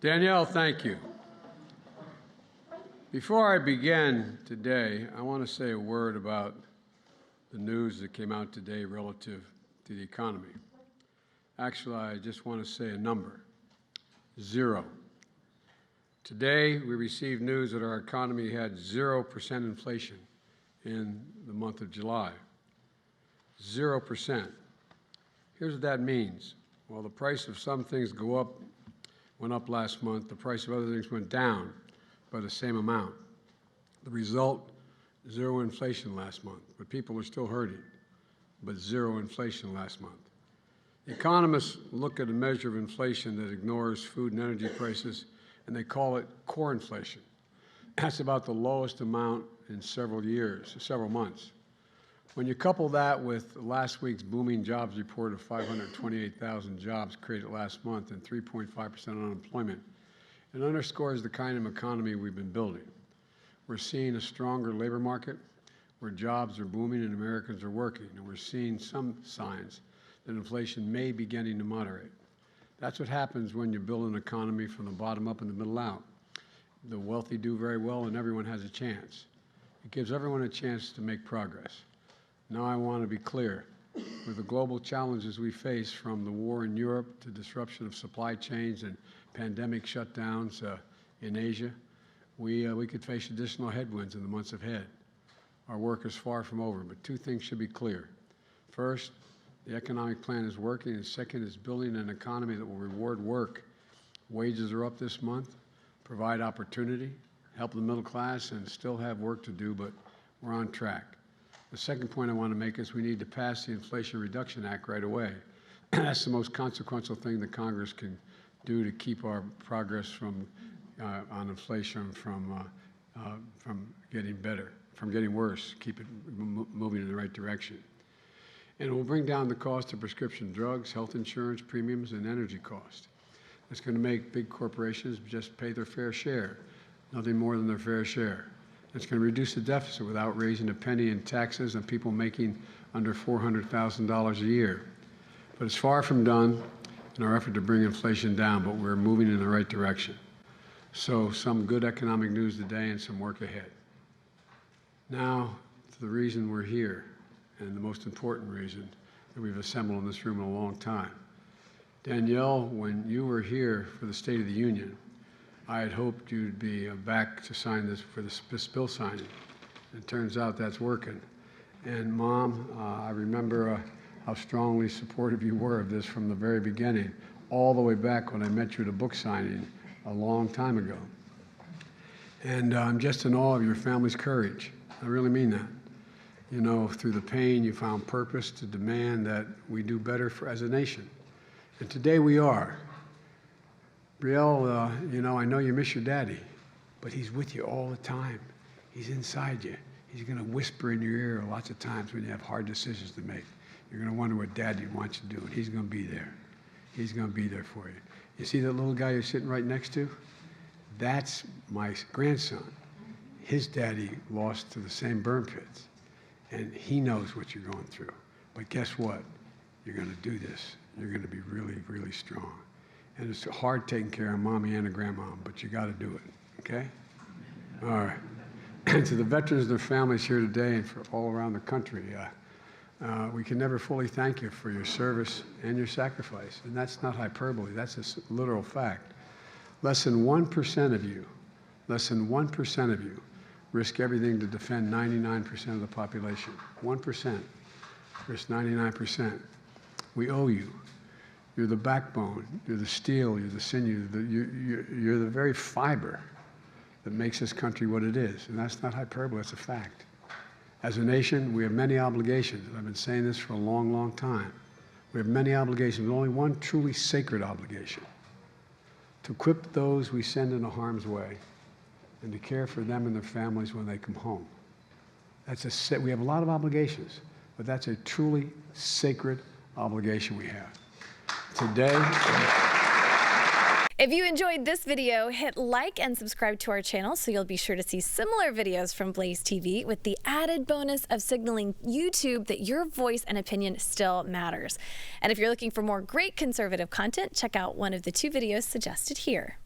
Danielle, thank you. Before I begin today, I want to say a word about the news that came out today relative to the economy. Actually, I just want to say a number: 0. Today, we received news that our economy had 0% inflation in the month of July. 0%. Here's what that means. While the price of some things went up last month, the price of other things went down by the same amount. The result, 0 inflation last month, but people are still hurting, but 0 inflation last month. Economists look at a measure of inflation that ignores food and energy prices, and they call it core inflation. That's about the lowest amount in several months. When you couple that with last week's booming jobs report of 528,000 jobs created last month and 3.5% unemployment, it underscores the kind of economy we've been building. We're seeing a stronger labor market where jobs are booming and Americans are working, and we're seeing some signs that inflation may be beginning to moderate. That's what happens when you build an economy from the bottom up and the middle out. The wealthy do very well and everyone has a chance. It gives everyone a chance to make progress. Now I want to be clear. With the global challenges we face, from the war in Europe to disruption of supply chains and pandemic shutdowns in Asia, we could face additional headwinds in the months ahead. Our work is far from over, but 2 things should be clear. First, the economic plan is working, and second is building an economy that will reward work. Wages are up this month, provide opportunity, help the middle class, and still have work to do, but we're on track. The second point I want to make is we need to pass the Inflation Reduction Act right away. That's the most consequential thing that Congress can do to keep our progress on inflation from getting better, from getting worse, keep it moving in the right direction. And it will bring down the cost of prescription drugs, health insurance premiums, and energy costs. It's going to make big corporations just pay their fair share, nothing more than their fair share. It's going to reduce the deficit without raising a penny in taxes on people making under $400,000 a year. But it's far from done in our effort to bring inflation down, but we're moving in the right direction. So some good economic news today and some work ahead. Now to the reason we're here, and the most important reason that we've assembled in this room in a long time. Danielle, when you were here for the State of the Union, I had hoped you'd be back to sign this for this bill signing. It turns out that's working. And Mom, I remember how strongly supportive you were of this from the very beginning, all the way back when I met you at a book signing a long time ago. And I'm just in awe of your family's courage. I really mean that. You know, through the pain, you found purpose to demand that we do better as a nation. And today we are. Brielle, you know, I know you miss your daddy, but he's with you all the time. He's inside you. He's going to whisper in your ear lots of times when you have hard decisions to make. You're going to wonder what Daddy wants you to do, and he's going to be there. He's going to be there for you. You see that little guy you're sitting right next to? That's my grandson. His daddy lost to the same burn pits, and he knows what you're going through. But guess what? You're going to do this. You're going to be really, really strong. And it's hard taking care of Mommy and a grandmom, but you got to do it, okay? All right. And to the veterans and their families here today and for all around the country, we can never fully thank you for your service and your sacrifice. And that's not hyperbole, that's a literal fact. Less than 1% of you risk everything to defend 99% of the population. 1% risk 99%. We owe you. You're the backbone, you're the steel, you're the sinew, you're the very fiber that makes this country what it is. And that's not hyperbole, that's a fact. As a nation, we have many obligations. I've been saying this for a long, long time. We have many obligations, but only one truly sacred obligation: to equip those we send into harm's way and to care for them and their families when they come home. We have a lot of obligations, but that's a truly sacred obligation we have. Today. If you enjoyed this video, hit like and subscribe to our channel so you'll be sure to see similar videos from Blaze TV, with the added bonus of signaling YouTube that your voice and opinion still matters. And if you're looking for more great conservative content, check out one of the 2 videos suggested here.